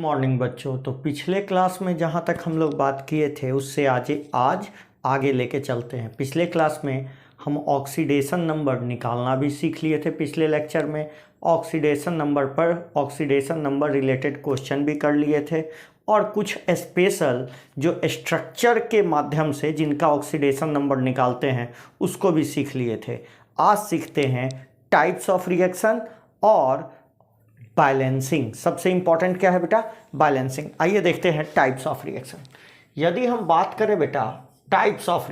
Morning बच्चों। तो पिछले क्लास में जहाँ तक हम लोग बात किए थे उससे आज आगे लेके चलते हैं। पिछले क्लास में हम ऑक्सीडेशन नंबर निकालना भी सीख लिए थे। पिछले लेक्चर में ऑक्सीडेशन नंबर रिलेटेड क्वेश्चन भी कर लिए थे और कुछ स्पेशल जो स्ट्रक्चर के माध्यम से जिनका ऑक्सीडेशन नंबर निकालते हैं उसको भी सीख लिए थे। आज सीखते हैं टाइप्स ऑफ रिएक्शन और बैलेंसिंग। सबसे इंपॉर्टेंट क्या है बेटा? बैलेंसिंग। आइए देखते हैं टाइप्स ऑफ रिएक्शन। यदि हम बात करें बेटा टाइप्स ऑफ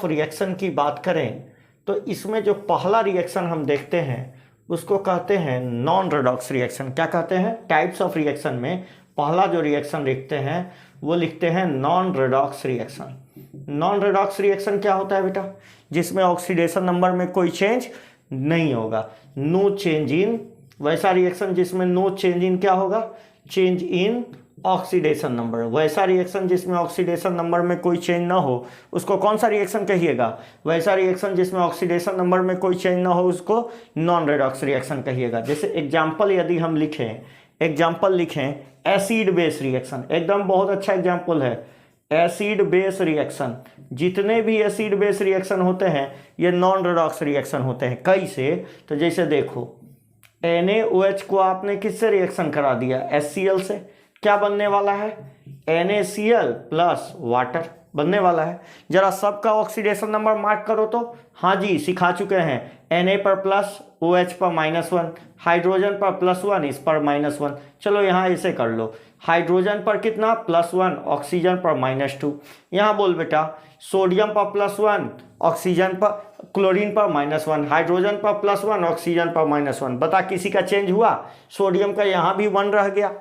रिएक्शन की बात करें तो इसमें जो पहला रिएक्शन हम देखते हैं उसको कहते हैं नॉन रेडॉक्स रिएक्शन। क्या कहते हैं? टाइप्स ऑफ रिएक्शन में पहला जो रिएक्शन लिखते हैं वो लिखते हैं non redox reaction. Non redox reaction क्या होता है बेटा? जिसमें ऑक्सीडेशन नंबर में कोई चेंज नहीं होगा, नो चेंज इन। वैसा रिएक्शन जिसमें नो चेंज इन क्या होगा? Change in oxidation number. वैसा रिएक्शन जिसमें ऑक्सीडेशन नंबर में कोई चेंज ना हो उसको कौन सा रिएक्शन कहिएगा? वैसा रिएक्शन जिसमें ऑक्सीडेशन नंबर में कोई चेंज ना हो उसको नॉन रेडॉक्स रिएक्शन कहिएगा। जैसे एग्जाम्पल यदि हम लिखें एसिड बेस रिएक्शन, एकदम बहुत अच्छा एग्जाम्पल है। एसिड बेस रिएक्शन, जितने भी एसिड बेस रिएक्शन होते हैं ये नॉन रेडॉक्स रिएक्शन होते हैं। कैसे? तो जैसे देखो NaOH को आपने किससे रिएक्शन करा दिया? HCl से। क्या बनने वाला है? NaCl प्लस वाटर बनने वाला है। जरा सबका ऑक्सीडेशन नंबर मार्क करो तो। हाँ जी, सिखा चुके हैं। Na पर प्लस, OH पर -1, हाइड्रोजन पर +1, इस पर -1। चलो यहाँ ऐसे कर लो, हाइड्रोजन पर कितना? +1, ऑक्सीजन पर -2। यहाँ बोल बेटा सोडियम पर +1, ऑक्सीजन पर, क्लोरीन पर -1, हाइड्रोजन पर +1, ऑक्सीजन पर -1। बता किसी का चेंज हुआ? सोडियम का यहाँ भी 1 रह गया,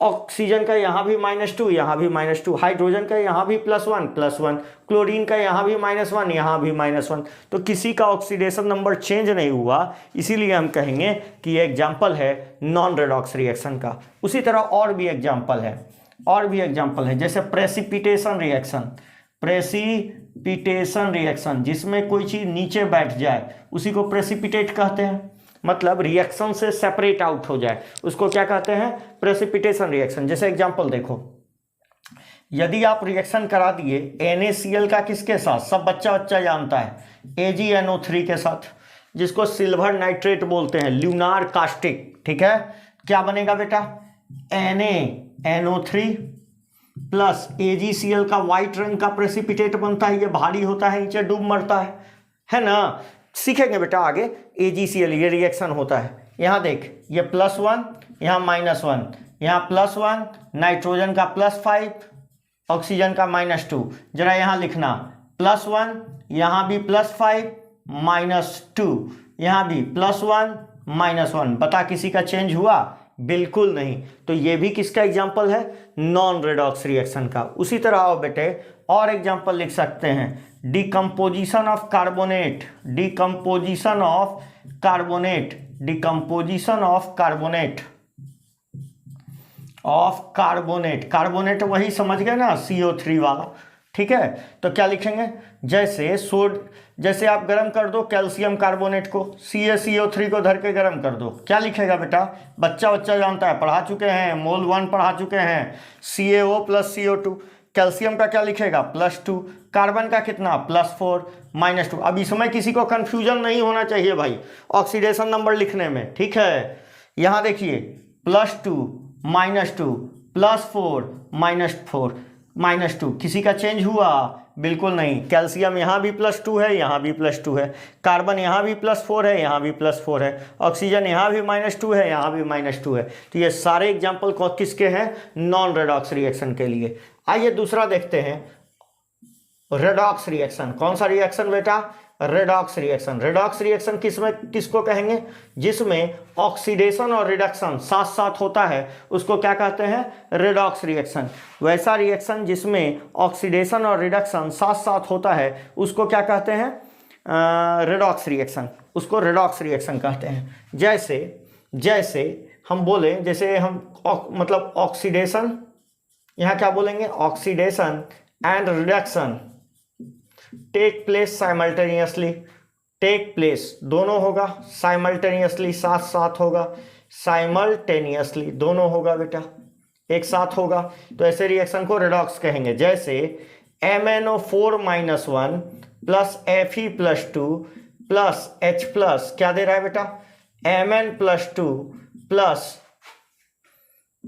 ऑक्सीजन का यहाँ भी -2, यहाँ भी -2, हाइड्रोजन का यहाँ भी +1, क्लोरीन का यहाँ भी -1, यहाँ भी -1। तो किसी का ऑक्सीडेशन नंबर चेंज नहीं हुआ, इसीलिए हम कहेंगे कि ये एग्जाम्पल है नॉन रेडॉक्स रिएक्शन का। उसी तरह और भी एग्जाम्पल है, जैसे प्रेसिपिटेशन रिएक्शन, जिसमें कोई चीज़ नीचे बैठ जाए उसी को प्रेसिपिटेट कहते हैं। मतलब रिएक्शन से सेपरेट आउट हो जाए उसको क्या कहते हैं? Precipitation reaction. जैसे एग्जांपल देखो, यदि आप रिएक्शन करा दिए NaCl का किसके साथ? सब बच्चा जानता है, AgNO3 के साथ, जिसको सिल्वर नाइट्रेट बोलते हैं, ल्यूनार कास्टिक। ठीक है, क्या बनेगा बेटा? NaNO3 प्लस AgCl का व्हाइट रंग का प्रेसिपिटेट बनता है। ये भारी होता है, नीचे डूब मरता है ना? सीखेंगे बेटा आगे। AgCl ये रिएक्शन होता है। यहाँ देख, ये +1, यहाँ -1, यहाँ +1, नाइट्रोजन का +5, ऑक्सीजन का -2। जरा यहाँ लिखना +1, यहाँ भी +5, -2, यहाँ भी +1, -1। बता किसी का चेंज हुआ? बिल्कुल नहीं। तो ये भी किसका एग्जाम्पल है? नॉन रेडॉक्स रिएक्शन का। उसी तरह आओ बेटे और एग्जाम्पल लिख सकते हैं। डिकम्पोजिशन ऑफ कार्बोनेट, कार्बोनेट वही समझ गए ना, CO3 वाला। ठीक है, तो क्या लिखेंगे? जैसे आप गर्म कर दो कैल्शियम कार्बोनेट को, CaCO3 को धर के गर्म कर दो, क्या लिखेगा बेटा? बच्चा जानता है, पढ़ा चुके हैं, मोल 1 पढ़ा चुके हैं, CaO + CO2। कैल्शियम का क्या लिखेगा? +2, कार्बन का कितना? +4, -2। अब इसमें किसी को कंफ्यूजन नहीं होना चाहिए भाई ऑक्सीडेशन नंबर लिखने में। ठीक है, यहाँ देखिए +2, -2, +4, -2। किसी का चेंज हुआ? बिल्कुल नहीं। कैल्शियम यहाँ भी +2 है, यहाँ भी +2 है, कार्बन यहाँ भी +4 है, यहाँ भी +4 है, ऑक्सीजन यहाँ भी -2 है, यहाँ भी -2 है। तो ये सारे एग्जाम्पल किसके हैं? नॉन रेडॉक्स रिएक्शन के लिए। आइए दूसरा देखते हैं, रेडॉक्स रिएक्शन। कौन सा रिएक्शन बेटा? रेडॉक्स रिएक्शन किसको कहेंगे? जिसमें ऑक्सीडेशन और रिडक्शन साथ साथ होता है उसको क्या कहते हैं? Redox reaction. वैसा रिएक्शन जिसमें ऑक्सीडेशन और रिडक्शन साथ साथ होता है उसको क्या कहते हैं? Redox reaction. उसको रेडॉक्स रिएक्शन कहते हैं। जैसे हम बोले, जैसे हम मतलब ऑक्सीडेशन, यहाँ क्या बोलेंगे? Oxidation and reduction take place simultaneously, take place दोनों होगा, साइमल्टेनियसली साथ साथ होगा। साइमल्टेनियसली, दोनों होगा बेटा, एक साथ होगा। तो ऐसे रिएक्शन को रेडॉक्स कहेंगे, जैसे MnO4-1 plus Fe+2 plus H plus क्या दे रहा है बेटा, Mn+2 plus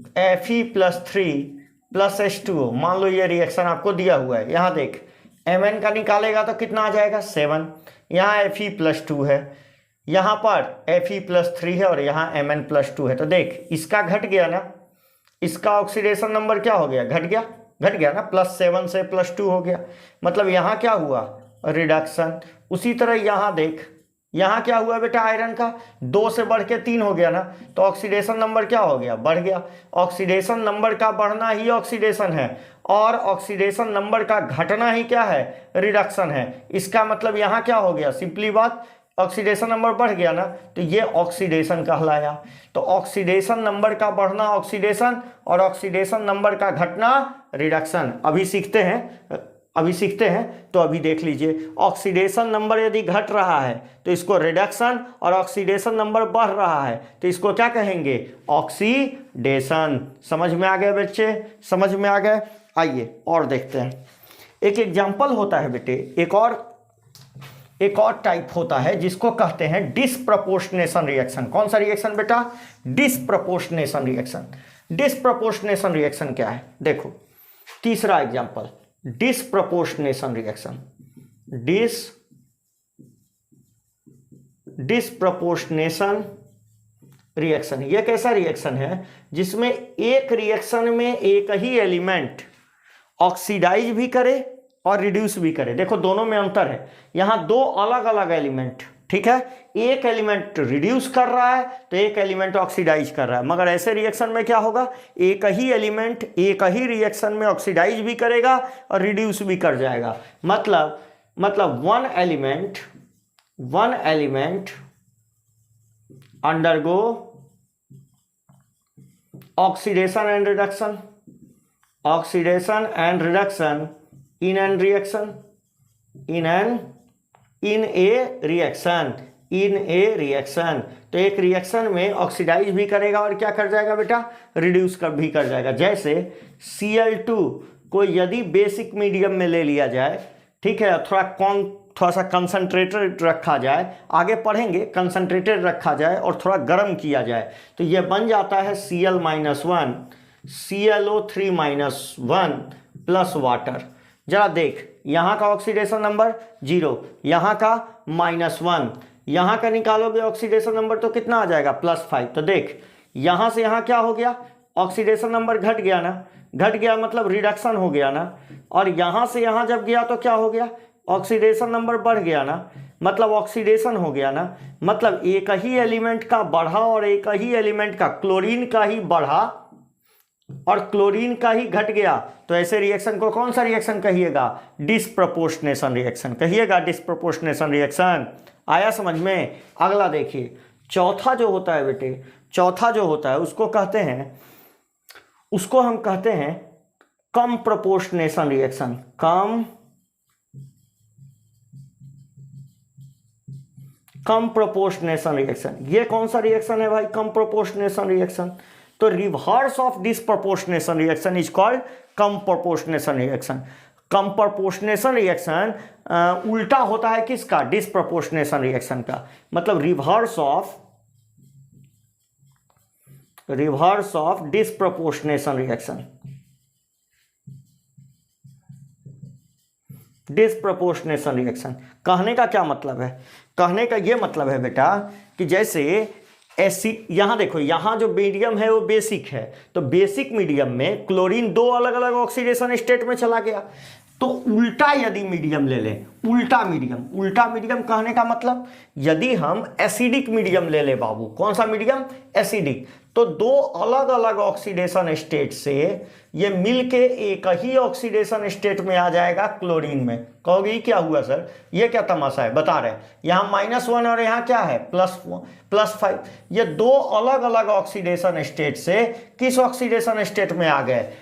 Fe+3 plus H2O। मान लो ये रिएक्शन आपको दिया हुआ है, यहां देख Mn का निकालेगा तो कितना आ जाएगा 7, यहाँ Fe+2 है, यहाँ पर Fe+3 है और यहाँ Mn+2 है। तो देख इसका घट गया ना, इसका ऑक्सीडेशन नंबर क्या हो गया, घट गया ना, +7 से +2 हो गया, मतलब यहाँ क्या हुआ, रिडक्शन। उसी तरह यहाँ देख, यहाँ क्या हुआ बेटा, आयरन का 2 से बढ़ के 3 हो गया ना, तो ऑक्सीडेशन नंबर क्या हो गया, बढ़ गया। ऑक्सीडेशन नंबर का बढ़ना ही ऑक्सीडेशन है और ऑक्सीडेशन नंबर का घटना ही क्या है, रिडक्शन है। इसका मतलब यहाँ क्या हो गया, सिंपली बात, ऑक्सीडेशन नंबर बढ़ गया ना, तो ये ऑक्सीडेशन कहलाया। तो ऑक्सीडेशन नंबर का बढ़ना ऑक्सीडेशन और ऑक्सीडेशन नंबर का घटना रिडक्शन। अभी सीखते हैं तो अभी देख लीजिए, ऑक्सीडेशन नंबर यदि घट रहा है तो इसको रिडक्शन, और ऑक्सीडेशन नंबर बढ़ रहा है तो इसको क्या कहेंगे, ऑक्सीडेशन। समझ में आ गए बच्चे, समझ में आ गए। आइए और देखते हैं, एक एग्जाम्पल होता है बेटे, एक और टाइप होता है जिसको कहते हैं डिसप्रपोर्शनेशन रिएक्शन। कौन सा रिएक्शन बेटा, डिसप्रपोर्शनेशन रिएक्शन। डिसप्रपोर्शनेशन रिएक्शन क्या है, देखो तीसरा example, disproportionation reaction. Disproportionation reaction ये कैसा रिएक्शन है जिसमें एक रिएक्शन में एक ही एलिमेंट ऑक्सीडाइज भी करे और रिड्यूस भी करे। देखो दोनों में अंतर है, यहां दो अलग अलग एलिमेंट, ठीक है, एक एलिमेंट रिड्यूस कर रहा है तो एक एलिमेंट ऑक्सीडाइज कर रहा है। मगर ऐसे रिएक्शन में क्या होगा, एक ही एलिमेंट एक ही रिएक्शन में ऑक्सीडाइज भी करेगा और रिड्यूस भी कर जाएगा। मतलब one element undergo oxidation and reduction in a reaction। तो एक रिएक्शन में ऑक्सीडाइज भी करेगा और क्या कर जाएगा बेटा, रिड्यूस भी कर जाएगा। जैसे Cl2 को यदि बेसिक मीडियम में ले लिया जाए, ठीक है, थोड़ा सा कंसंट्रेटेड रखा जाए, आगे पढ़ेंगे, कंसंट्रेटेड रखा जाए और थोड़ा गर्म किया जाए तो यह बन जाता है Cl-1 ClO3-1 प्लस वाटर। जरा देख, यहाँ का ऑक्सीडेशन नंबर 0, यहाँ का -1, यहाँ का निकालोगे ऑक्सीडेशन नंबर तो कितना आ जाएगा, +5। तो देख यहाँ से यहाँ क्या हो गया, ऑक्सीडेशन नंबर घट गया ना, घट गया मतलब रिडक्शन हो गया ना, और यहाँ से यहाँ जब गया तो क्या हो गया, ऑक्सीडेशन नंबर बढ़ गया ना, मतलब ऑक्सीडेशन हो गया ना। मतलब एक ही एलिमेंट का बढ़ा और एक ही एलिमेंट का, क्लोरीन का ही बढ़ा और क्लोरीन का ही घट गया, तो ऐसे रिएक्शन को कौन सा रिएक्शन कहिएगा, डिसप्रपोर्शनेशन रिएक्शन कहिएगा, डिसप्रपोर्शनेशन रिएक्शन। आया समझ में। अगला देखिए, चौथा जो होता है बेटे, चौथा जो होता है उसको हम कहते हैं कम प्रोपोर्शनेशन रिएक्शन। कम प्रोपोर्शनेशन रिएक्शन, ये कौन सा रिएक्शन है भाई, कम प्रोपोर्शनेशन रिएक्शन। तो reverse of disproportionation reaction is called come proportionation reaction. Come proportionation reaction उल्टा होता है किसका, डिसप्रोपोर्शनेशन रिएक्शन का। मतलब reverse of disproportionation reaction. Disproportionation reaction कहने का क्या मतलब है, कहने का ये मतलब है बेटा कि जैसे एसिड, यहाँ देखो, यहाँ जो मीडियम है वो बेसिक है, तो बेसिक मीडियम में क्लोरीन दो अलग अलग ऑक्सीडेशन स्टेट में चला गया। तो उल्टा यदि मीडियम ले लें, उल्टा मीडियम कहने का मतलब यदि हम एसिडिक मीडियम ले ले बाबू, कौन सा मीडियम, एसिडिक, तो दो अलग अलग ऑक्सीडेशन स्टेट से ये मिलके एक ही ऑक्सीडेशन स्टेट में आ जाएगा क्लोरीन में। कहोगे क्या हुआ सर, ये क्या तमाशा है, बता रहे यहाँ -1 और यहाँ क्या है +5। ये दो अलग अलग ऑक्सीडेशन स्टेट से किस ऑक्सीडेशन स्टेट में आ गए,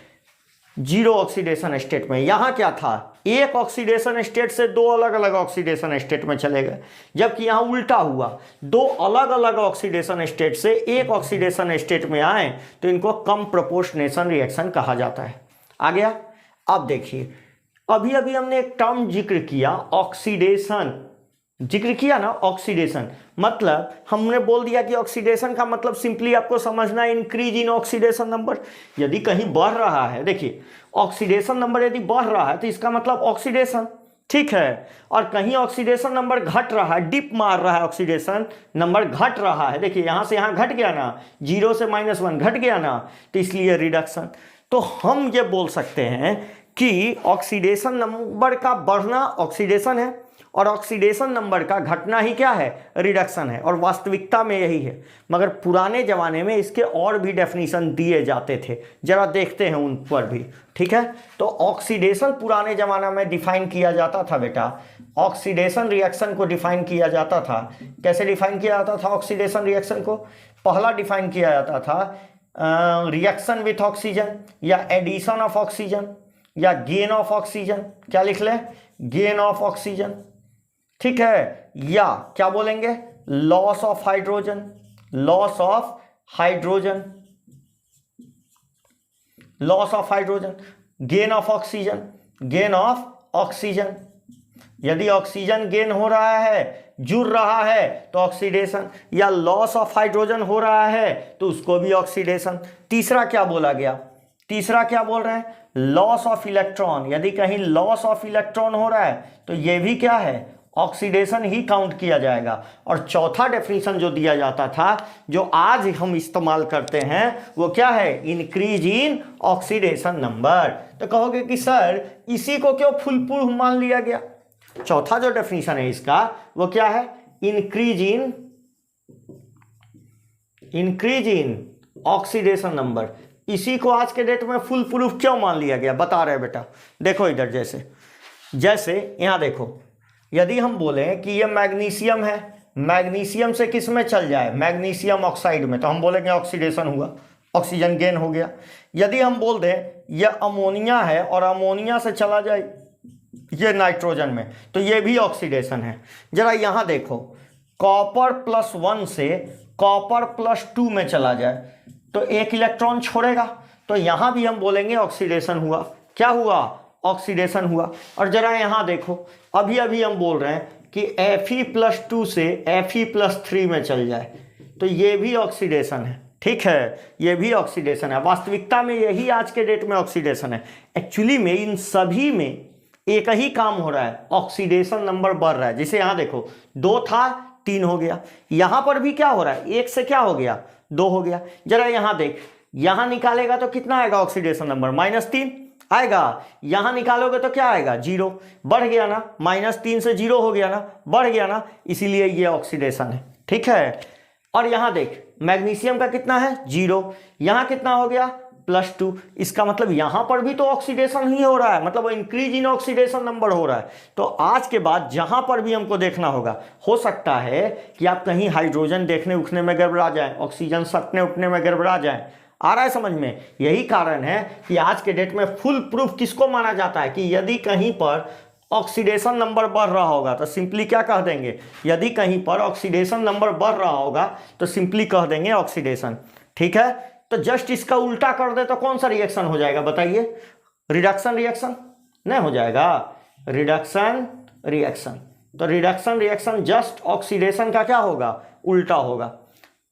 जीरो ऑक्सीडेशन स्टेट में। यहां क्या था, एक ऑक्सीडेशन स्टेट से दो अलग अलग ऑक्सीडेशन स्टेट में चले गए, जबकि यहां उल्टा हुआ, दो अलग अलग ऑक्सीडेशन स्टेट से एक ऑक्सीडेशन स्टेट में आए तो इनको कम प्रोपोर्शनेशन रिएक्शन कहा जाता है। आ गया। अब देखिए, अभी अभी हमने एक टर्म जिक्र किया, ऑक्सीडेशन, जिक्र किया ना ऑक्सीडेशन, मतलब हमने बोल दिया कि ऑक्सीडेशन का मतलब सिंपली आपको समझना है इंक्रीज इन ऑक्सीडेशन नंबर। यदि कहीं बढ़ रहा है, देखिए ऑक्सीडेशन नंबर यदि बढ़ रहा है तो इसका मतलब ऑक्सीडेशन, ठीक है, और कहीं ऑक्सीडेशन नंबर घट रहा है, डिप मार रहा है, ऑक्सीडेशन नंबर घट रहा है, देखिए यहां से यहां घट गया ना, 0 से -1 घट गया ना, तो इसलिए रिडक्शन। तो हम ये बोल सकते हैं कि ऑक्सीडेशन नंबर का बढ़ना ऑक्सीडेशन है और ऑक्सीडेशन नंबर का घटना ही क्या है, रिडक्शन है, और वास्तविकता में यही है। मगर पुराने जमाने में इसके और भी डेफिनेशन दिए जाते थे, जरा देखते हैं उन पर भी, ठीक है। तो ऑक्सीडेशन पुराने जमाना में डिफाइन किया जाता था बेटा, ऑक्सीडेशन रिएक्शन को डिफाइन किया जाता था। कैसे डिफाइन किया जाता था ऑक्सीडेशन रिएक्शन को? पहला डिफाइन किया जाता था रिएक्शन विथ ऑक्सीजन, या एडिशन ऑफ ऑक्सीजन, या गेन ऑफ ऑक्सीजन। क्या लिख लें? गेन ऑफ ऑक्सीजन, ठीक है, या क्या बोलेंगे, loss of hydrogen, loss of hydrogen, loss of hydrogen, gain of oxygen, gain of oxygen. यदि ऑक्सीजन गेन हो रहा है, जुड़ रहा है, तो ऑक्सीडेशन, या लॉस ऑफ हाइड्रोजन हो रहा है तो उसको भी ऑक्सीडेशन। तीसरा क्या बोला गया, तीसरा क्या बोल रहे हैं, लॉस ऑफ इलेक्ट्रॉन। यदि कहीं लॉस ऑफ इलेक्ट्रॉन हो रहा है तो यह भी क्या है, ऑक्सीडेशन ही काउंट किया जाएगा। और चौथा डेफिनेशन जो दिया जाता था, जो आज हम इस्तेमाल करते हैं, वो क्या है, इंक्रीज इन ऑक्सीडेशन नंबर। तो कहोगे कि सर इसी को क्यों फुल प्रूफ मान लिया गया? चौथा जो डेफिनेशन है इसका वो क्या है, इंक्रीज इन ऑक्सीडेशन नंबर। इसी को आज के डेट में फुल प्रूफ क्यों मान लिया गया, बता रहे बेटा। देखो इधर, जैसे यहां देखो, यदि हम बोले कि ये मैग्नीशियम है, मैग्नीशियम से किस में चल जाए, मैग्नीशियम ऑक्साइड में, तो हम बोलेंगे ऑक्सीडेशन हुआ, ऑक्सीजन गेन हो गया। यदि हम बोल दें ये अमोनिया है और अमोनिया से चला जाए ये नाइट्रोजन में, तो ये भी ऑक्सीडेशन है। जरा यहां देखो, कॉपर +1 से कॉपर +2 में चला जाए तो एक इलेक्ट्रॉन छोड़ेगा, तो यहां भी हम बोलेंगे ऑक्सीडेशन हुआ। क्या हुआ, ऑक्सीडेशन हुआ। और जरा यहां देखो, अभी अभी हम बोल रहे हैं कि Fe+2 से Fe+3 में चल जाए तो ये भी ऑक्सीडेशन है, ठीक है, ये भी ऑक्सीडेशन है। वास्तविकता में यही आज के डेट में ऑक्सीडेशन है। एक्चुअली में इन सभी में एक ही काम हो रहा है, ऑक्सीडेशन नंबर बढ़ रहा है। जैसे यहां देखो, 2 था 3 हो गया, यहां पर भी क्या हो रहा है, 1 से क्या हो गया, 2 हो गया। जरा यहां देख, यहां निकालेगा तो कितना आएगा ऑक्सीडेशन नंबर, -3 आएगा। यहां निकालोगे तो क्या आएगा, 0, बढ़ गया ना, -3 से 0 हो गया ना, बढ़ गया ना, इसीलिए ये ऑक्सीडेशन है, ठीक है। और यहां देख, मैग्नीशियम का कितना है, 0, यहां कितना हो गया, +2। इसका मतलब यहां पर भी तो ऑक्सीडेशन ही हो रहा है, मतलब इंक्रीज इन ऑक्सीडेशन नंबर हो रहा है। तो आज के बाद जहां पर भी हमको देखना होगा, हो सकता है कि आप कहीं हाइड्रोजन देखने उठने में गड़बड़ा जाए, ऑक्सीजन सटने उठने में गड़बड़ा जाए। आ रहा है समझ में? यही कारण है कि आज के डेट में फुल प्रूफ किसको माना जाता है कि यदि कहीं पर ऑक्सीडेशन नंबर बढ़ रहा होगा तो सिंपली क्या कह देंगे, यदि कहीं पर ऑक्सीडेशन नंबर बढ़ रहा होगा तो सिंपली कह देंगे ऑक्सीडेशन, ठीक है। तो जस्ट इसका उल्टा कर दे तो कौन सा रिएक्शन हो जाएगा बताइए, रिडक्शन रिएक्शन नहीं हो जाएगा, रिडक्शन रिएक्शन। तो रिडक्शन रिएक्शन जस्ट ऑक्सीडेशन का क्या होगा, उल्टा होगा,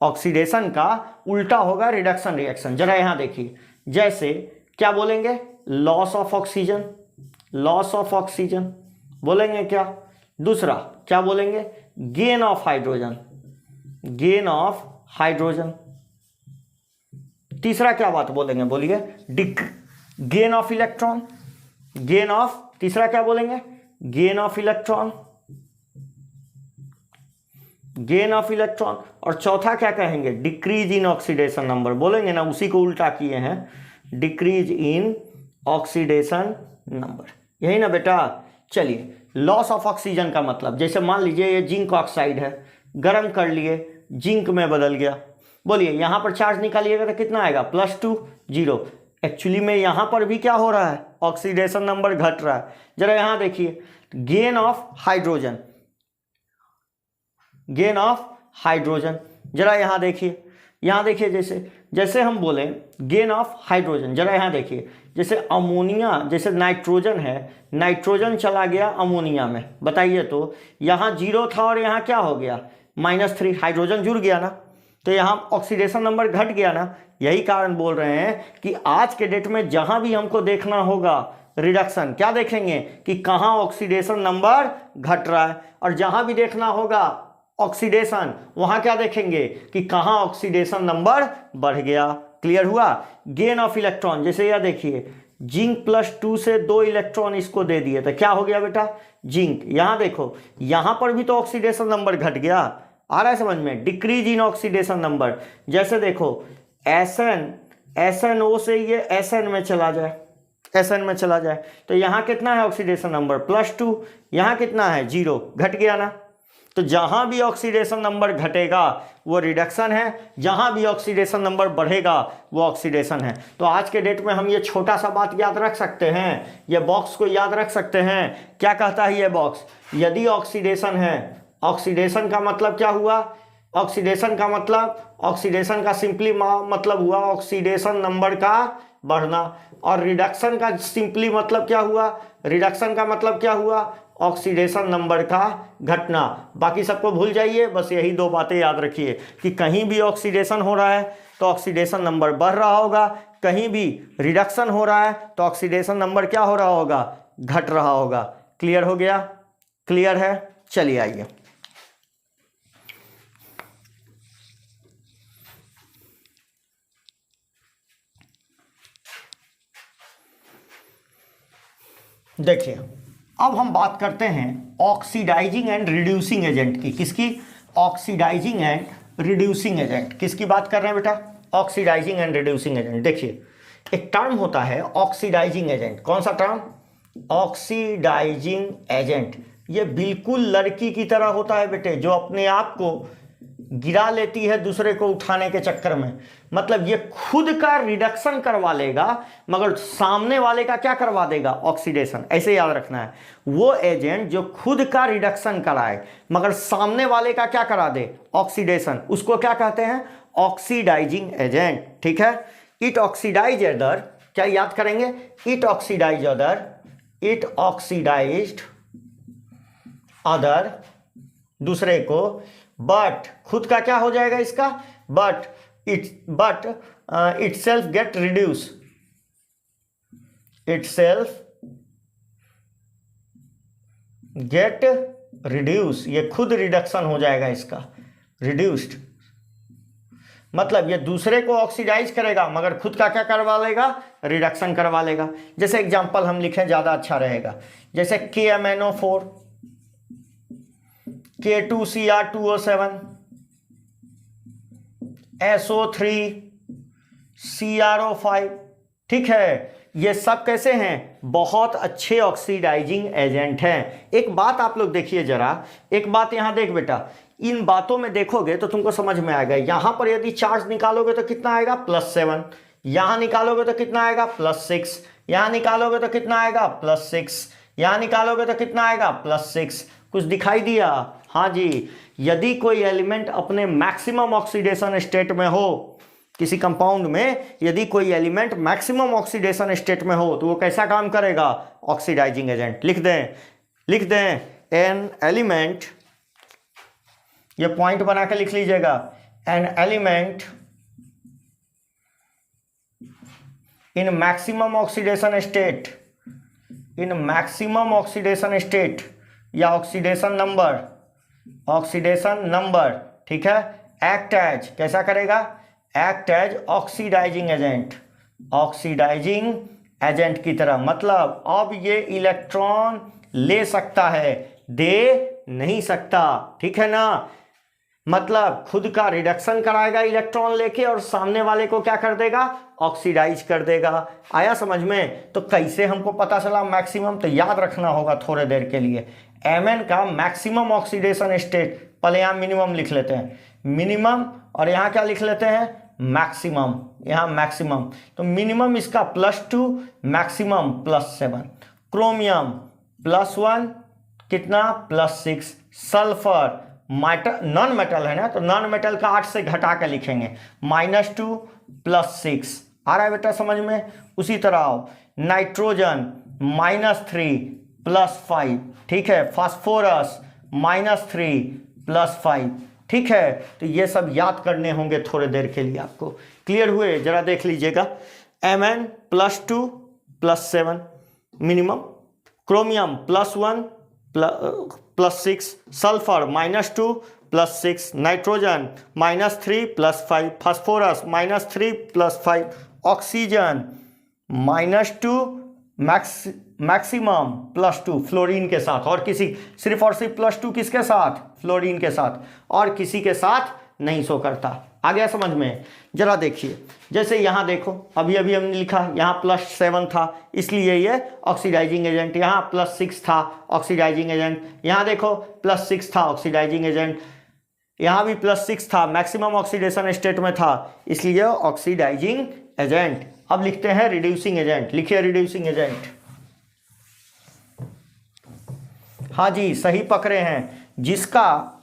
ऑक्सीडेशन का उल्टा होगा रिडक्शन रिएक्शन। जरा यहां देखिए, जैसे क्या बोलेंगे, loss of oxygen, loss of oxygen बोलेंगे क्या। दूसरा क्या बोलेंगे, gain of hydrogen, gain of hydrogen. तीसरा क्या बात बोलेंगे, बोलिए, gain of electron, gain of, तीसरा क्या बोलेंगे, gain of electron, gain of electron. और चौथा क्या कहेंगे, डिक्रीज इन ऑक्सीडेशन नंबर बोलेंगे ना, उसी को उल्टा किए हैं, डिक्रीज इन ऑक्सीडेशन नंबर, यही ना बेटा। चलिए, लॉस ऑफ ऑक्सीजन का मतलब, जैसे मान लीजिए ये जिंक ऑक्साइड है, गर्म कर लिए, जिंक में बदल गया, बोलिए यहां पर चार्ज निकालिएगा तो कितना आएगा, +2, 0। एक्चुअली में यहां पर भी क्या हो रहा है, ऑक्सीडेशन नंबर घट रहा है। जरा यहां देखिए, gain of hydrogen, gain of hydrogen, जरा यहां देखिए, यहां देखिए, जैसे जैसे हम बोले गेन ऑफ हाइड्रोजन, जरा यहां देखिए, जैसे अमोनिया, जैसे नाइट्रोजन है, नाइट्रोजन चला गया अमोनिया में, बताइए तो यहां 0 था और यहां क्या हो गया, -3, हाइड्रोजन जुड़ गया ना, तो यहां ऑक्सीडेशन नंबर घट गया ना। यही कारण बोल रहे हैं कि आज के डेट में जहां भी हमको देखना होगा रिडक्शन, क्या देखेंगे कि कहां ऑक्सीडेशन नंबर घट रहा है, और जहां भी देखना होगा ऑक्सीडेशन, वहां क्या देखेंगे कि कहां ऑक्सीडेशन नंबर बढ़ गया। क्लियर हुआ। गेन ऑफ इलेक्ट्रॉन, जैसे यह देखिए, जिंक +2 से 2 इलेक्ट्रॉन इसको दे दिए तो क्या हो गया बेटा, जिंक। यहां देखो, यहां पर भी तो ऑक्सीडेशन नंबर घट गया, आ रहा है समझ में, डिक्रीज इन ऑक्सीडेशन नंबर। जैसे देखो SN SNO से ये SN में चला जाए, SN में चला जाए, तो यहां कितना है ऑक्सीडेशन नंबर, +2, यहां कितना है 0, घट गया ना। तो जहां भी ऑक्सीडेशन नंबर घटेगा वो रिडक्शन है, जहां भी ऑक्सीडेशन नंबर बढ़ेगा वो ऑक्सीडेशन है। तो आज के डेट में हम ये छोटा सा बात याद रख सकते हैं, ये बॉक्स को याद रख सकते हैं। क्या कहता है ये बॉक्स, यदि ऑक्सीडेशन है, ऑक्सीडेशन का मतलब क्या हुआ, ऑक्सीडेशन का मतलब, ऑक्सीडेशन का सिंपली मतलब हुआ ऑक्सीडेशन नंबर का बढ़ना, और रिडक्शन का सिंपली मतलब क्या हुआ, रिडक्शन का मतलब क्या हुआ, ऑक्सीडेशन नंबर का घटना। बाकी सबको भूल जाइए, बस यही 2 बातें याद रखिए कि कहीं भी ऑक्सीडेशन हो रहा है तो ऑक्सीडेशन नंबर बढ़ रहा होगा, कहीं भी रिडक्शन हो रहा है तो ऑक्सीडेशन नंबर क्या हो रहा होगा, घट रहा होगा। क्लियर हो गया, क्लियर है। चलिए आइए, देखिए अब हम बात करते हैं ऑक्सीडाइजिंग एंड रिड्यूसिंग एजेंट की। किसकी, ऑक्सीडाइजिंग एंड रिड्यूसिंग एजेंट, किसकी बात कर रहे हैं बेटा, ऑक्सीडाइजिंग एंड रिड्यूसिंग एजेंट। देखिए एक टर्म होता है ऑक्सीडाइजिंग एजेंट, कौन सा टर्म, ऑक्सीडाइजिंग एजेंट। ये बिल्कुल लड़की की तरह होता है बेटे, जो अपने आप को गिरा लेती है दूसरे को उठाने के चक्कर में, मतलब ये खुद का रिडक्शन करवा लेगा मगर सामने वाले का क्या करवा देगा, ऑक्सीडेशन। ऐसे याद रखना है, वो एजेंट जो खुद का रिडक्शन कराए मगर सामने वाले का क्या करा दे, ऑक्सीडेशन, उसको क्या कहते हैं, ऑक्सीडाइजिंग एजेंट। ठीक है। इट ऑक्सीडाइज अदर, क्या याद करेंगे, it oxidize other, it oxidized other, दूसरे को, बट खुद का क्या हो जाएगा इसका, but itself get reduce, itself get reduce, ये खुद रिडक्शन हो जाएगा इसका, रिड्यूस्ड, मतलब ये दूसरे को ऑक्सीडाइज करेगा मगर खुद का क्या करवा लेगा, रिडक्शन करवा लेगा। जैसे एग्जांपल हम लिखें ज्यादा अच्छा रहेगा, जैसे KMNO4, K2Cr2O7, SO3, CrO5। ठीक है, ये सब कैसे हैं, बहुत अच्छे ऑक्सीडाइजिंग एजेंट हैं। एक बात आप लोग देखिए जरा, एक बात यहां देख बेटा, इन बातों में देखोगे तो तुमको समझ में आएगा। यहां पर यदि चार्ज निकालोगे तो कितना आएगा, +7, यहां निकालोगे तो कितना आएगा, +6, यहां निकालोगे तो कितना आएगा, +6, यहां निकालोगे तो कितना आएगा, +6। कुछ दिखाई दिया, हाँ जी। यदि कोई एलिमेंट अपने मैक्सिमम ऑक्सीडेशन स्टेट में हो, किसी कंपाउंड में यदि कोई एलिमेंट मैक्सिमम ऑक्सीडेशन स्टेट में हो तो वो कैसा काम करेगा, ऑक्सीडाइजिंग एजेंट। लिख दें एन एलिमेंट, ये पॉइंट बना के लिख लीजिएगा, an element in maximum oxidation state, in maximum oxidation state या ऑक्सीडेशन नंबर, ठीक है, एक्ट एज, कैसा करेगा, act as oxidizing agent, oxidizing agent की तरह। मतलब अब ये इलेक्ट्रॉन ले सकता है, दे नहीं सकता, ठीक है ना। मतलब खुद का रिडक्शन कराएगा इलेक्ट्रॉन लेके और सामने वाले को क्या कर देगा, ऑक्सीडाइज कर देगा। आया समझ में। तो कैसे हमको पता चला मैक्सिमम, तो याद रखना होगा थोड़े देर के लिए, Mn का मैक्सिमम ऑक्सीडेशन स्टेट, पहले यहां मिनिमम लिख लेते हैं, मिनिमम, और यहां क्या लिख लेते हैं, मैक्सिमम, यहाँ मैक्सिमम, तो मिनिमम इसका +2, मैक्सिमम +7। क्रोमियम +1, कितना +6। सल्फर नॉन मेटल है ना, तो नॉन मेटल का 8 से घटा के लिखेंगे, -2 +6। आ रहा है बेटा समझ में। उसी तरह आओ, नाइट्रोजन -3 +5, ठीक है। फास्फोरस -3 +5, ठीक है। तो ये सब याद करने होंगे थोड़े देर के लिए आपको। क्लियर हुए? जरा देख लीजिएगा। Mn +2 +7 minimum, chromium +1 +6, sulphur -2 +6, nitrogen -3 +5, phosphorus -3 +5, oxygen -2, maximum +2 fluorine के साथ, और किसी सिर्फ और सिर्फ +2 किसके साथ? फ्लोरीन के साथ, और किसी के साथ नहीं शो करता। आ गया समझ में? जरा देखिए, जैसे यहाँ देखो, अभी अभी हमने लिखा यहाँ +7 था इसलिए ये ऑक्सीडाइजिंग एजेंट, यहाँ +6 था ऑक्सीडाइजिंग एजेंट, यहाँ देखो +6 था ऑक्सीडाइजिंग एजेंट, यहाँ भी +6 था, मैक्सिमम ऑक्सीडेशन स्टेट में था इसलिए ऑक्सीडाइजिंग एजेंट। अब लिखते हैं रिड्यूसिंग एजेंट। लिखिए रिड्यूसिंग एजेंट। हाँ जी, सही पकड़े हैं, जिसका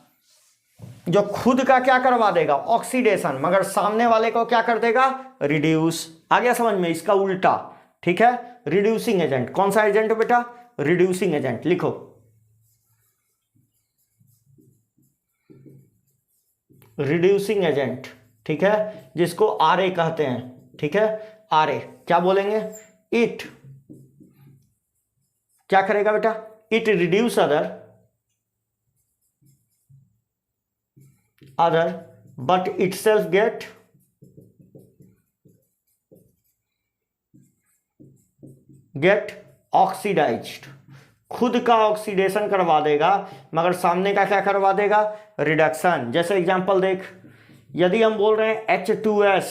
जो खुद का क्या करवा देगा? ऑक्सीडेशन, मगर सामने वाले को क्या कर देगा? रिड्यूस। आ गया समझ में? इसका उल्टा, ठीक है। रिड्यूसिंग एजेंट कौन सा एजेंट बेटा? Reducing agent. लिखो रिड्यूसिंग एजेंट, ठीक है, जिसको आरए कहते हैं, ठीक है। आरए क्या बोलेंगे? इट क्या करेगा बेटा? It reduce other but itself get oxidized। खुद का ऑक्सीडेशन करवा देगा मगर सामने का क्या करवा देगा? रिडक्शन। जैसे एग्जांपल देख, यदि हम बोल रहे हैं H2S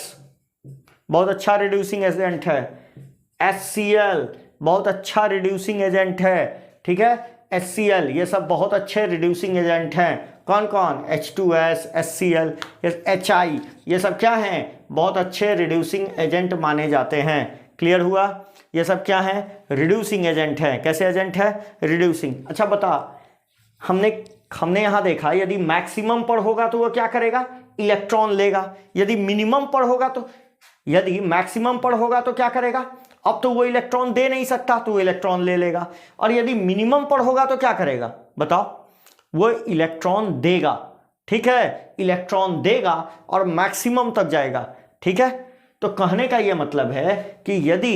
बहुत अच्छा रिड्यूसिंग एजेंट है, HCl बहुत अच्छा रिड्यूसिंग एजेंट है, ठीक है, HCl, ये सब बहुत अच्छे रिड्यूसिंग एजेंट हैं। कौन कौन? H2S, HCl, HI, ये सब क्या हैं? बहुत अच्छे रिड्यूसिंग एजेंट माने जाते हैं। क्लियर हुआ? ये सब क्या है? रिड्यूसिंग एजेंट है। कैसे एजेंट है? रिड्यूसिंग। अच्छा बता, हमने यहाँ देखा यदि मैक्सिमम पर होगा तो वो क्या करेगा? इलेक्ट्रॉन लेगा। यदि मिनिमम पर होगा तो, यदि मैक्सिमम पर होगा तो क्या करेगा? अब तो वो इलेक्ट्रॉन दे नहीं सकता तो वो इलेक्ट्रॉन ले लेगा। और यदि मिनिमम पर होगा तो क्या करेगा? बताओ। वो इलेक्ट्रॉन देगा, ठीक है, इलेक्ट्रॉन देगा और मैक्सिमम तक जाएगा, ठीक है। तो कहने का यह मतलब है कि यदि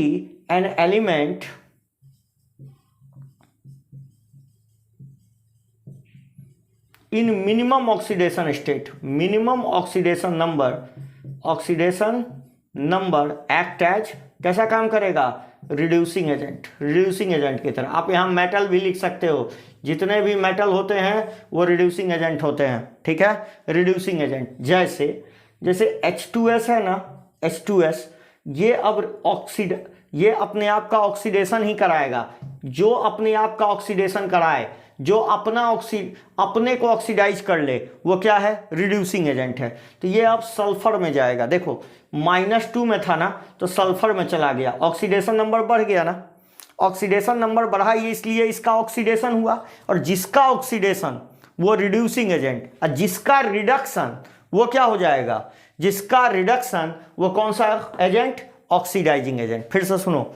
an element in minimum oxidation state, minimum oxidation number act as, कैसा काम करेगा? Reducing agent. रिड्यूसिंग एजेंट की तरह आप यहाँ मेटल भी लिख सकते हो, जितने भी मेटल होते हैं वो रिड्यूसिंग एजेंट होते हैं, ठीक है। रिड्यूसिंग एजेंट जैसे H2S है ना, H2S, ये अब ये अपने आप का ऑक्सीडेशन ही कराएगा। जो अपने आप का ऑक्सीडेशन कराए, जो अपने को ऑक्सीडाइज कर ले, वो क्या है? रिड्यूसिंग एजेंट है। तो ये अब सल्फर में जाएगा। देखो -2 में था ना, तो सल्फर में चला गया, ऑक्सीडेशन नंबर बढ़ गया ना। ऑक्सीडेशन नंबर बढ़ा ये इसलिए इसका ऑक्सीडेशन हुआ, और जिसका ऑक्सीडेशन वो रिड्यूसिंग एजेंट, और जिसका रिडक्शन वो क्या हो जाएगा? जिसका रिडक्शन वो कौन सा एजेंट? Oxidizing agent. फिर से सुनो,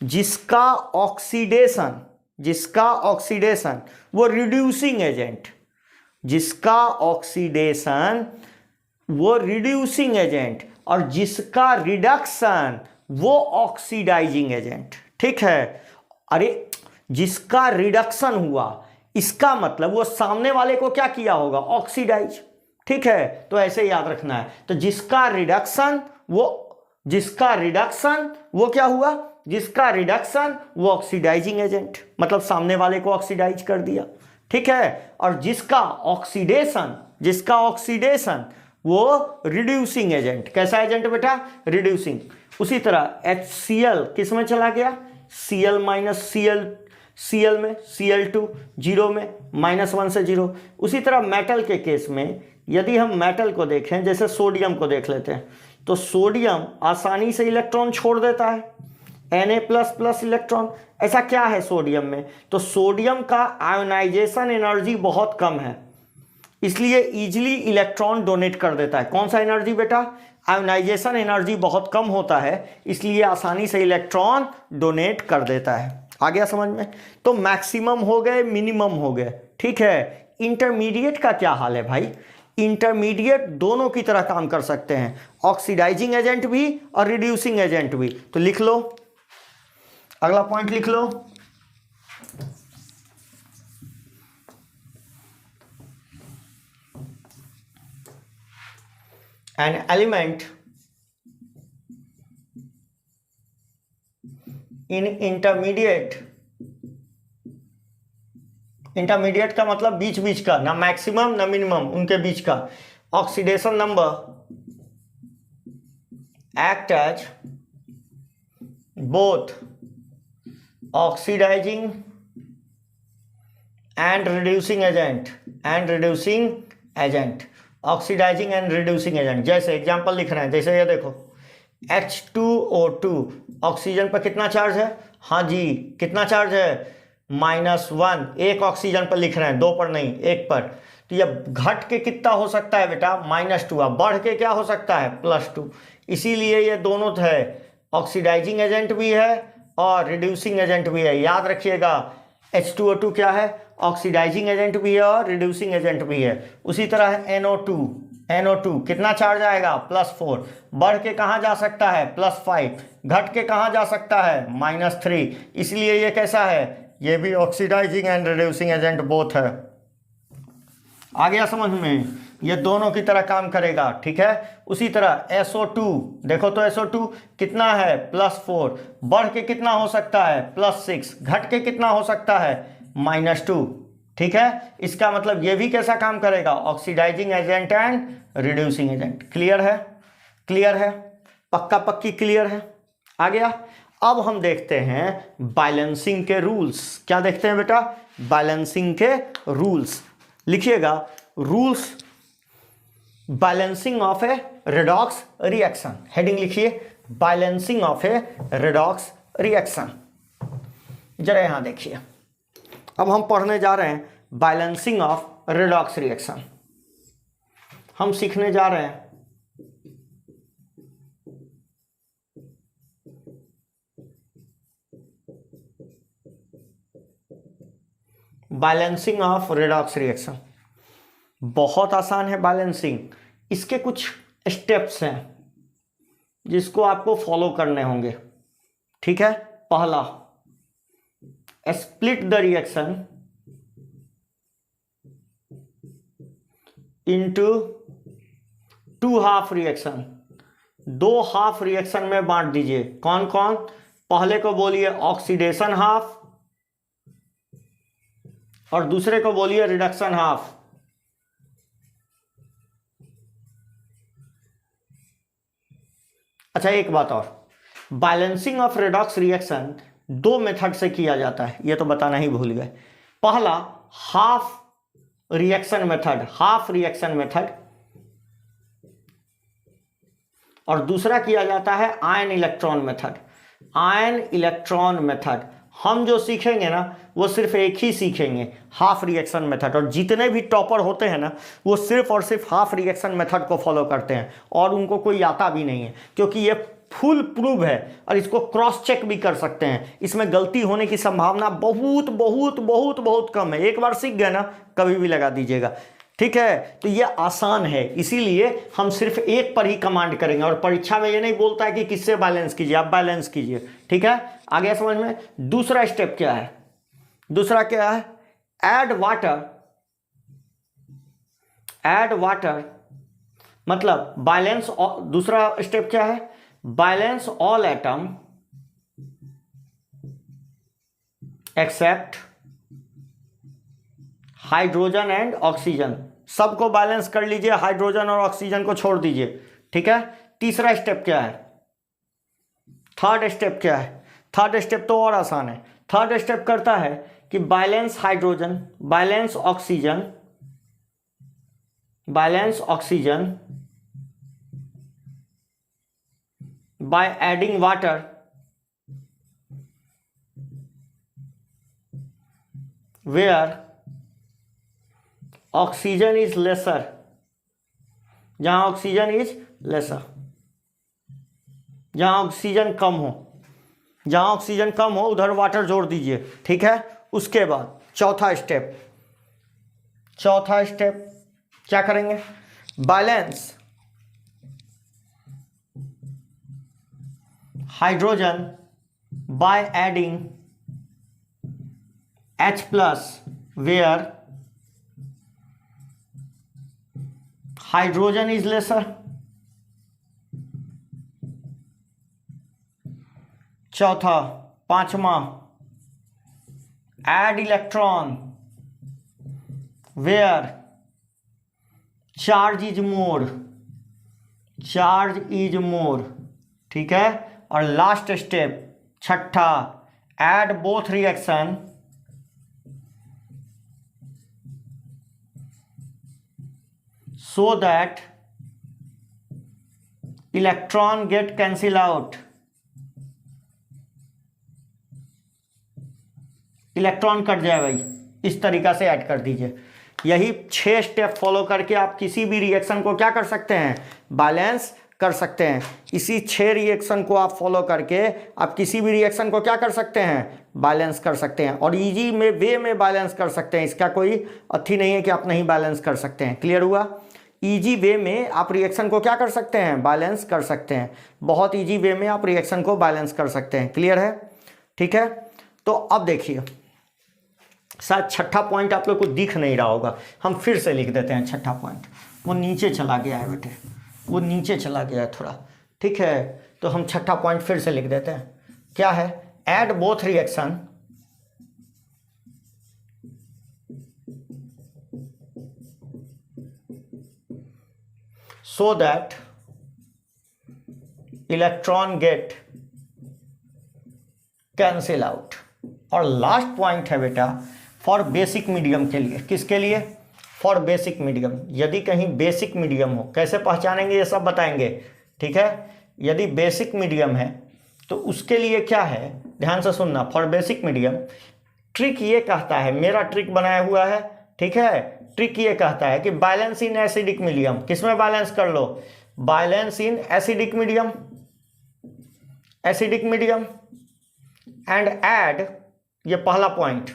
जिसका ऑक्सीडेशन वो रिड्यूसिंग एजेंट, जिसका ऑक्सीडेशन वो रिड्यूसिंग एजेंट, और जिसका रिडक्शन वो ऑक्सीडाइजिंग एजेंट, ठीक है। अरे जिसका रिडक्शन हुआ, इसका मतलब वो सामने वाले को क्या किया होगा? ऑक्सीडाइज, ठीक है। तो ऐसे याद रखना है। तो जिसका रिडक्शन वो क्या हुआ? जिसका रिडक्शन वो ऑक्सीडाइजिंग एजेंट, मतलब सामने वाले को ऑक्सीडाइज कर दिया, ठीक है। और जिसका ऑक्सीडेशन वो रिड्यूसिंग एजेंट। कैसा एजेंट बेटा? रिड्यूसिंग। उसी तरह HCl किस में चला गया? Cl माइनस Cl में, Cl2 0 में, -1 से 0। उसी तरह मेटल के केस में यदि हम मेटल को देखें, जैसे सोडियम को देख लेते हैं, तो सोडियम आसानी से इलेक्ट्रॉन छोड़ देता है, Na++ इलेक्ट्रॉन। ऐसा क्या है सोडियम में? तो सोडियम का आयोनाइजेशन एनर्जी बहुत कम है, इसलिए इजीली इलेक्ट्रॉन डोनेट कर देता है। कौन सा एनर्जी बेटा? आयोनाइजेशन एनर्जी बहुत कम होता है, इसलिए आसानी से इलेक्ट्रॉन डोनेट कर देता है। आ गया समझ में? तो मैक्सिमम हो गए, मिनिमम हो गए, ठीक है। इंटरमीडिएट का क्या हाल है भाई? इंटरमीडिएट दोनों की तरह काम कर सकते हैं, ऑक्सीडाइजिंग एजेंट भी और रिड्यूसिंग एजेंट भी। तो लिख लो, अगला पॉइंट लिख लो। An element in intermediate, intermediate का मतलब बीच बीच का, ना मैक्सिमम ना मिनिमम, उनके बीच का। Oxidation number act as both oxidizing and reducing agent, oxidizing and reducing agent. जैसे एग्जांपल लिख रहे हैं, जैसे ये देखो H2O2, ऑक्सीजन पर कितना चार्ज है? हाँ जी, कितना चार्ज है? -1। एक ऑक्सीजन पर लिख रहे हैं, 2 पर नहीं, 1 पर। तो ये घट के कितना हो सकता है बेटा? -2। अब बढ़ के क्या हो सकता है? +2। इसीलिए ये दोनों है, ऑक्सीडाइजिंग एजेंट भी है और रिड्यूसिंग एजेंट भी है। याद रखिएगा, H2O2 क्या है? ऑक्सीडाइजिंग एजेंट भी है और रिड्यूसिंग एजेंट भी है। उसी तरह है NO2 कितना चार्ज आएगा? +4। बढ़ के कहाँ जा सकता है? +5। घट के कहाँ जा सकता है? -3। इसलिए ये कैसा है? ये भी oxidizing and reducing agent both है। आ गया समझ में? ये दोनों की तरह काम करेगा, ठीक है। उसी तरह SO2 देखो, तो SO2 कितना है? +4। बढ़ के कितना हो सकता है? +6। घट के कितना हो सकता है? -2, ठीक है। इसका मतलब ये भी कैसा काम करेगा? Oxidizing agent and reducing agent. Clear है? क्लियर है? पक्का पक्की क्लियर है? आ गया। अब हम देखते हैं बैलेंसिंग के रूल्स। क्या देखते हैं बेटा? बैलेंसिंग के रूल्स। लिखिएगा, rules balancing of a redox reaction. Heading लिखिए, balancing of a redox reaction. जरा यहां देखिए, अब हम पढ़ने जा रहे हैं बैलेंसिंग ऑफ रेडॉक्स रिएक्शन। हम सीखने जा रहे हैं बैलेंसिंग ऑफ रेडॉक्स रिएक्शन। बहुत आसान है बैलेंसिंग। इसके कुछ स्टेप्स हैं जिसको आपको फॉलो करने होंगे, ठीक है। पहला, split the reaction into 2 half reaction. 2 half reaction में बांट दीजिए। कौन कौन? पहले को बोलिए ऑक्सीडेशन हाफ और दूसरे को बोलिए रिडक्शन हाफ। अच्छा, एक बात और, balancing of redox reaction 2 method से किया जाता है, ये तो बताना ही भूल गए। पहला हाफ रिएक्शन मेथड, और दूसरा किया जाता है आयन इलेक्ट्रॉन मेथड। हम जो सीखेंगे ना वो सिर्फ एक ही सीखेंगे, हाफ रिएक्शन मेथड। और जितने भी टॉपर होते हैं ना वो सिर्फ और सिर्फ हाफ रिएक्शन मेथड को फॉलो करते हैं और उनको कोई आता भी नहीं है, क्योंकि ये फुल प्रूव है और इसको क्रॉस चेक भी कर सकते हैं। इसमें गलती होने की संभावना बहुत बहुत बहुत बहुत कम है। एक बार सीख गए ना, कभी भी लगा दीजिएगा, ठीक है। तो ये आसान है, इसीलिए हम सिर्फ एक पर ही कमांड करेंगे। और परीक्षा में ये नहीं बोलता है कि किससे बैलेंस कीजिए, आप बैलेंस कीजिए, ठीक है। आगे समझ में? दूसरा स्टेप क्या है? दूसरा क्या है? ऐड वाटर, मतलब बैलेंस। दूसरा स्टेप क्या है? Balance all atom except hydrogen and oxygen. सबको बैलेंस कर लीजिए, हाइड्रोजन और ऑक्सीजन को छोड़ दीजिए, ठीक है। तीसरा स्टेप क्या है? थर्ड स्टेप क्या है? थर्ड स्टेप तो और आसान है। थर्ड स्टेप करता है कि balance hydrogen, balance oxygen by adding water where oxygen is lesser, जहां ऑक्सीजन इज लेसर, जहां ऑक्सीजन कम हो, जहां ऑक्सीजन कम हो उधर वाटर जोड़ दीजिए, ठीक है। उसके बाद चौथा स्टेप क्या करेंगे, balance hydrogen by adding H+ where hydrogen is lesser. चौथा पांचवा, add electron where charge is more, ठीक है। और लास्ट स्टेप छठा, add both reaction so that electron get cancel out, electron cut जाए भाई, इस तरीका से ऐड कर दीजिए। यही 6 स्टेप फॉलो करके आप किसी भी रिएक्शन को क्या कर सकते हैं, बैलेंस कर सकते हैं। इसी 6 रिएक्शन को आप फॉलो करके आप किसी भी रिएक्शन को क्या कर सकते हैं, बैलेंस कर सकते हैं। और इजी में वे में बैलेंस कर सकते हैं, इसका कोई अथी नहीं है कि आप नहीं बैलेंस कर सकते हैं। क्लियर हुआ। इजी वे में आप रिएक्शन को क्या कर सकते हैं, बैलेंस कर सकते हैं। बहुत इजी वे में आप रिएक्शन को बैलेंस कर सकते हैं। क्लियर है, ठीक है। तो अब देखिए, शायद छठा पॉइंट आप लोग को दिख नहीं रहा होगा, हम फिर से लिख देते हैं छठा पॉइंट। वो नीचे चला गया है बेटे, वो नीचे चला गया है थोड़ा, ठीक है। तो हम छठा पॉइंट फिर से लिख देते हैं। क्या है, add both reaction so that electron get cancel out। और लास्ट पॉइंट है बेटा फॉर बेसिक मीडियम के लिए, किसके लिए, फॉर बेसिक मीडियम। यदि कहीं बेसिक मीडियम हो, कैसे पहचानेंगे ये सब बताएंगे, ठीक है। यदि बेसिक मीडियम है तो उसके लिए क्या है, ध्यान से सुनना। फॉर बेसिक मीडियम ट्रिक ये कहता है, मेरा ट्रिक बनाया हुआ है, ठीक है। ट्रिक ये कहता है कि बैलेंस इन एसिडिक मीडियम, किसमें बैलेंस कर लो, balance in acidic medium and add, ये पहला पॉइंट।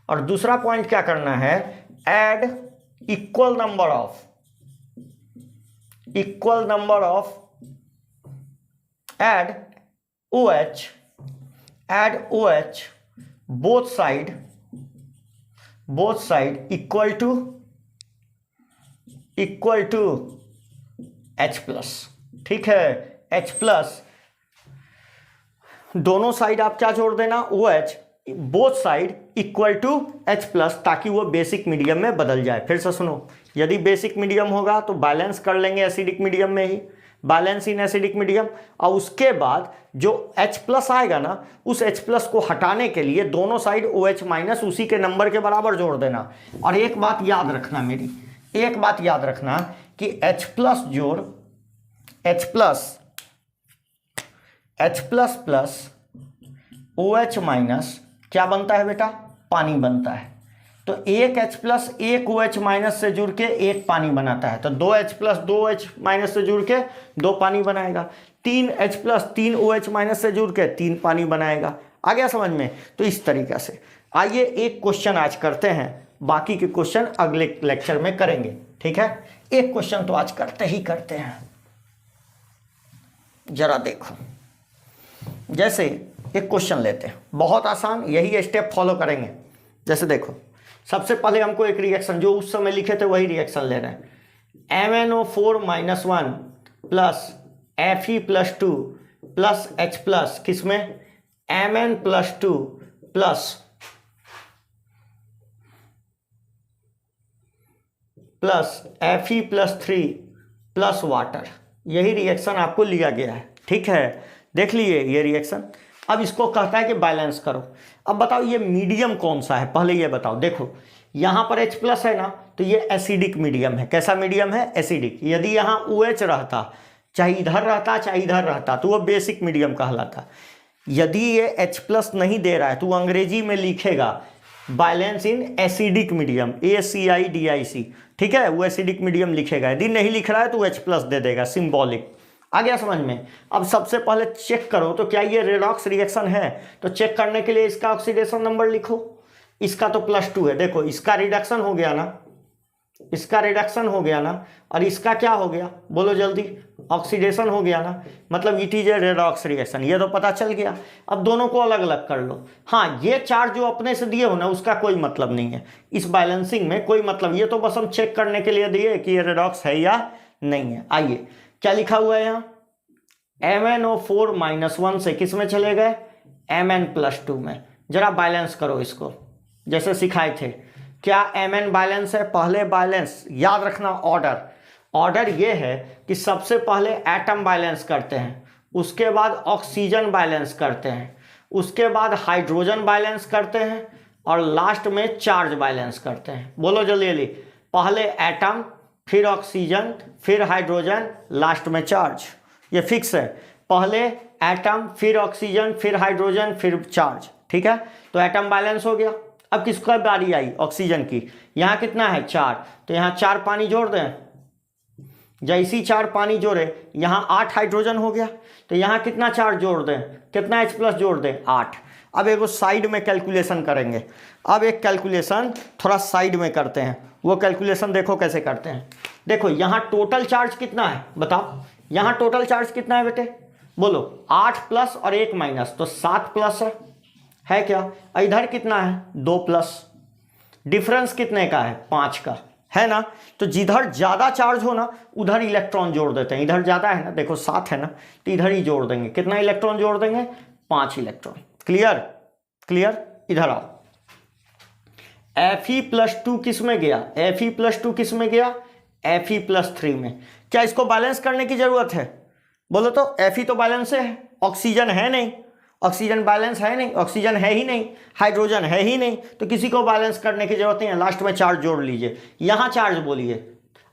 और दूसरा पॉइंट क्या करना है, add equal number of add OH both side equal to H+, ठीक है। H+, दोनों साइड आप क्या जोड़ देना, OH both side equal to H+, ताकि वो बेसिक मीडियम में बदल जाए। फिर से सुनो, यदि बेसिक मीडियम होगा तो बैलेंस कर लेंगे एसिडिक मीडियम में ही, बैलेंस इन एसिडिक मीडियम। और उसके बाद जो H+ आएगा ना, उस H+ को हटाने के लिए दोनों साइड OH- उसी के नंबर के बराबर जोड़ देना। और एक बात याद रखना, मेरी एक बात याद रखना कि H+ जोड़ H+ प्लस OH- क्या बनता है बेटा, पानी बनता है। तो एक H+ एक OH- से जुड़ के एक पानी बनाता है, तो 2H+ 2OH- से जुड़ के 2 पानी बनाएगा। 3H+ 3 OH- से जुड़ के 3 पानी बनाएगा। आ गया समझ में। तो इस तरीक़ा से आइए एक क्वेश्चन आज करते हैं, बाकी के क्वेश्चन अगले लेक्चर में करेंगे, ठीक है। एक क्वेश्चन तो आज करते हैं। जरा देखो, जैसे एक क्वेश्चन लेते हैं, बहुत आसान, यही स्टेप फॉलो करेंगे। जैसे देखो, सबसे पहले हमको एक रिएक्शन जो उस समय लिखे थे वही रिएक्शन ले रहे हैं। MnO4-1 plus Fe+2 plus H+, किसमें, Mn+2 plus Fe+3 plus water, यही रिएक्शन आपको लिया गया है, ठीक है। देख लीजिए ये रिएक्शन। अब इसको कहता है कि बैलेंस करो। अब बताओ ये मीडियम कौन सा है, पहले ये बताओ। देखो यहाँ पर H+ है ना, तो ये एसिडिक मीडियम है। कैसा मीडियम है, एसिडिक। यदि यहाँ OH रहता, चाहे इधर रहता चाहे इधर रहता तो वो बेसिक मीडियम कहलाता। यदि ये H+ नहीं दे रहा है तो अंग्रेजी में लिखेगा balance in acidic medium, ACIDIC, ठीक है, वो एसिडिक मीडियम लिखेगा। यदि नहीं लिख रहा है तो H+ दे देगा, सिंबॉलिक। आ गया समझ में। अब सबसे पहले चेक करो तो क्या ये रेडॉक्स रिएक्शन है, तो चेक करने के लिए इसका ऑक्सीडेशन नंबर लिखो। इसका तो +2 है, देखो इसका रिडक्शन हो गया ना, इसका रिडक्शन हो गया ना, और इसका क्या हो गया बोलो जल्दी, ऑक्सीडेशन हो गया ना, मतलब it is a redox reaction, ये तो पता चल गया। अब दोनों को अलग अलग कर लो। हाँ, ये चार्ज जो अपने से दिए हो ना उसका कोई मतलब नहीं है, इस बैलेंसिंग में कोई मतलब, ये तो बस हम चेक करने के लिए दिए कि ये रेडॉक्स है या नहीं है। आइए क्या लिखा हुआ है यहाँ, MnO4 - 1 से किस में चले गए, Mn+2 में। जरा बैलेंस करो इसको जैसे सिखाए थे। क्या Mn बैलेंस है, पहले बैलेंस याद रखना, ऑर्डर ये है कि सबसे पहले एटम बैलेंस करते हैं, उसके बाद ऑक्सीजन बैलेंस करते हैं, उसके बाद हाइड्रोजन बैलेंस करते हैं, और लास्ट में चार्ज बैलेंस करते हैं। बोलो जल्दी जल्दी, पहले एटम, फिर ऑक्सीजन, फिर हाइड्रोजन, लास्ट में चार्ज। ये फिक्स है, पहले एटम, फिर ऑक्सीजन, फिर हाइड्रोजन, फिर चार्ज, ठीक है। तो एटम बैलेंस हो गया। अब किसका बारी आई, ऑक्सीजन की। यहाँ कितना है 4, तो यहाँ 4 पानी जोड़ दें, जैसी 4 पानी जोड़े यहाँ 8 हाइड्रोजन हो गया, तो यहाँ कितना चार्ज जोड़ दें, कितना H+ जोड़ दें, 8। अब एक साइड में कैलकुलेशन करेंगे। अब एक कैलकुलेशन थोड़ा साइड में करते हैं, वो कैलकुलेशन देखो कैसे करते हैं। देखो यहाँ टोटल चार्ज कितना है बताओ, यहाँ टोटल चार्ज कितना है बेटे, बोलो 8+ और 1 - तो 7+ है क्या, इधर कितना है 2+, डिफरेंस कितने का है 5 का, है ना। तो जिधर ज़्यादा चार्ज हो ना उधर इलेक्ट्रॉन जोड़ देते हैं, इधर ज़्यादा है ना, देखो 7 है ना, तो इधर ही जोड़ देंगे। कितना इलेक्ट्रॉन जोड़ देंगे, 5 इलेक्ट्रॉन। क्लियर क्लियर, इधर आओ। Fe+2 किस में गया, Fe+2 किस में गया, Fe+3 में। क्या इसको बैलेंस करने की जरूरत है, बोलो तो। Fe तो बैलेंस है, ऑक्सीजन है नहीं, ऑक्सीजन बैलेंस है नहीं, ऑक्सीजन है ही नहीं, हाइड्रोजन है ही नहीं, तो किसी को बैलेंस करने की जरूरत नहीं है। लास्ट में चार्ज जोड़ लीजिए, यहाँ चार्ज बोलिए।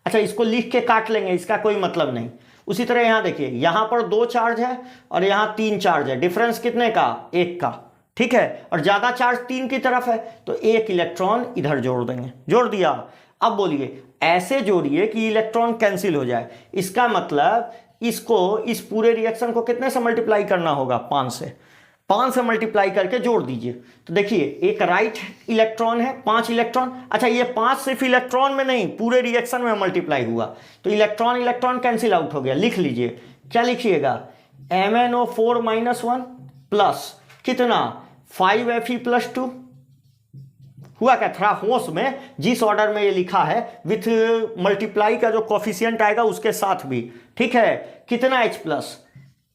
अच्छा, इसको लिख के काट लेंगे, इसका कोई मतलब नहीं। उसी तरह यहाँ देखिए, यहाँ पर 2 चार्ज है और यहाँ 3 चार्ज है, डिफरेंस कितने का, 1 का, ठीक है। और ज़्यादा चार्ज 3 की तरफ है, तो 1 इलेक्ट्रॉन इधर जोड़ देंगे। जोड़ दिया। अब बोलिए, ऐसे जोड़िए कि इलेक्ट्रॉन कैंसिल हो जाए। इसका मतलब इसको, इस पूरे रिएक्शन को कितने से मल्टीप्लाई करना होगा, 5 से। 5 से मल्टीप्लाई करके जोड़ दीजिए। तो देखिए, एक राइट इलेक्ट्रॉन है, 5 इलेक्ट्रॉन। अच्छा, ये 5 सिर्फ इलेक्ट्रॉन में नहीं, पूरे रिएक्शन में मल्टीप्लाई हुआ, तो इलेक्ट्रॉन इलेक्ट्रॉन कैंसिल आउट हो गया। लिख लीजिए, क्या लिखिएगा, MnO4 - 1 प्लस कितना, 5Fe+2। हुआ क्या, थोड़ा होश में, जिस ऑर्डर में ये लिखा है विथ मल्टीप्लाई का जो कोफिशिएंट आएगा उसके साथ भी, ठीक है। कितना H+,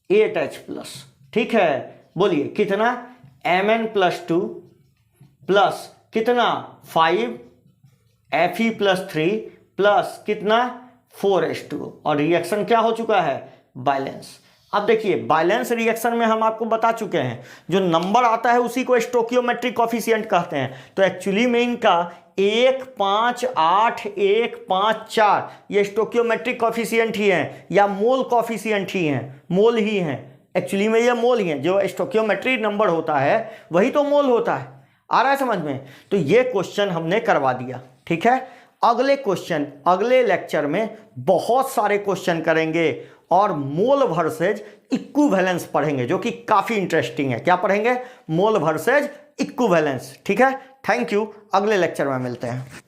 8H+, ठीक है। बोलिए कितना, Mn+2 प्लस कितना 5 Fe+3 प्लस कितना 4H2, और रिएक्शन क्या हो चुका है, बैलेंस। अब देखिए, बैलेंस रिएक्शन में हम आपको बता चुके हैं, जो नंबर आता है उसी को स्टोकियोमेट्रिक कॉफिशिएंट कहते हैं। तो एक्चुअली में इनका 1, 5, 8, 1, 5, 4 ये स्टोकियोमेट्रिक कॉफिशिएंट ही हैं, या मोल कॉफिशिएंट ही हैं, मोल ही हैं। एक्चुअली में ये मोल ही हैं, जो स्टोकियोमेट्री नंबर होता है वही तो मोल होता है। आ रहा है समझ में। तो ये क्वेश्चन हमने करवा दिया, ठीक है। अगले क्वेश्चन, अगले लेक्चर में बहुत सारे क्वेश्चन करेंगे और मोल वर्सेज इक्विवेलेंस पढ़ेंगे, जो कि काफी इंटरेस्टिंग है। क्या पढ़ेंगे, मोल वर्सेज इक्विवेलेंस, ठीक है। थैंक यू, अगले लेक्चर में मिलते हैं।